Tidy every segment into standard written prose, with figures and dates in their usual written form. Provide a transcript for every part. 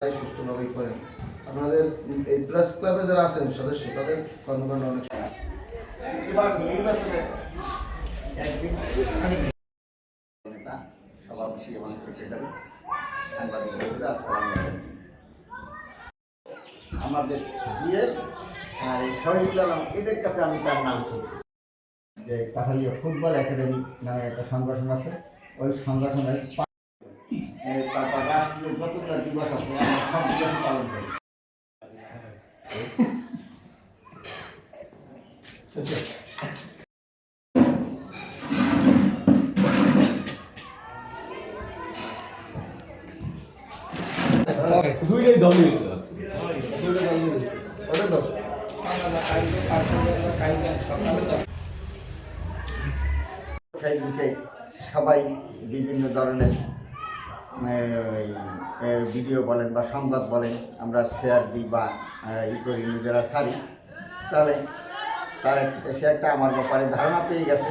সুষ্ঠুভাবে করেন। আপনাদের এই প্রেস ক্লাবে যারা আছেন সদস্য তাদের কর্মকাণ্ড অনেক এবার নির্বাচনে একদিন নেতা সভাপতি এবং সেক্রেটারি সাংবাদিক বন্ধুরা আসসালামু আলাইকুম। আমাদের বিয়ের আর এই শহীদুল আলম এদের কাছে আমি তার নাম শুনছি যে কাঠালিয়া ফুটবল একাডেমি নামে একটা সংগঠন আছে, ওই সংগঠনের তারপর রাষ্ট্রীয় যতগুলো দিবস আছে আমরা সব দিবস পালন করি। দুইটাই দলই সবাই বিভিন্ন ধরনের ভিডিও বলেন বা সংবাদ বলেন আমরা শেয়ার দিই বা করি, নিজেরা ছাড়ি, তাহলে সে একটা আমার ব্যাপারে ধারণা পেয়ে গেছে।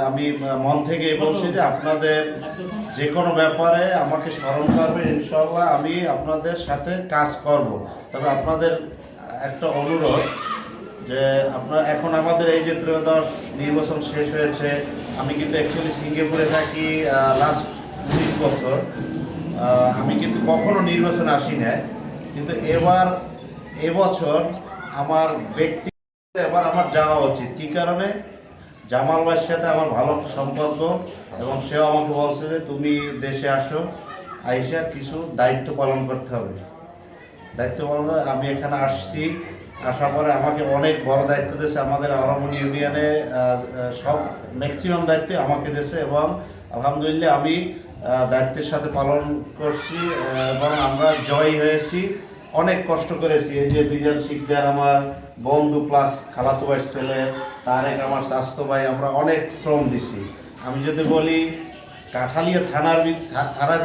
আমি মন থেকে বলছি যে আপনাদের যে কোনো ব্যাপারে আমাকে স্মরণ করবে, ইনশাল্লাহ আমি আপনাদের সাথে কাজ করব। তবে আপনাদের একটা অনুরোধ যে আপনার এখন আমাদের এই যে ত্রয়োদশ নির্বাচন শেষ হয়েছে, আমি কিন্তু অ্যাকচুয়ালি সিঙ্গাপুরে থাকি লাস্ট 19 বছর, আমি কিন্তু কখনো নির্বাচনে আসি না, কিন্তু এবছর আমার এবার আমার যাওয়া উচিত। কী কারণে? জামাল ভাইয়ের সাথে আমার ভালো সম্পর্ক এবং সেও আমাকে বলছে যে তুমি দেশে আসো, আইসা কিছু দায়িত্ব পালন করতে হবে। দায়িত্ব পালন আমি এখানে আসছি, আসার পরে আমাকে অনেক বড় দায়িত্ব দিয়েছে। আমাদের আওরামন ইউনিয়নে সব ম্যাক্সিমাম দায়িত্ব আমাকে দিয়েছে এবং আলহামদুলিল্লাহ আমি দায়িত্বের সাথে পালন করছি এবং আমরা জয়ী হয়েছি। অনেক কষ্ট করেছি। এই যে দুইজন শিক্ষার আমার বন্ধু প্লাস খালাতো ভাইয়ের ছেলে তারেক আমার স্বাস্থ্য ভাই, আমরা অনেক শ্রম দিছি। আমি যদি বলি কাঠালিয়া থানার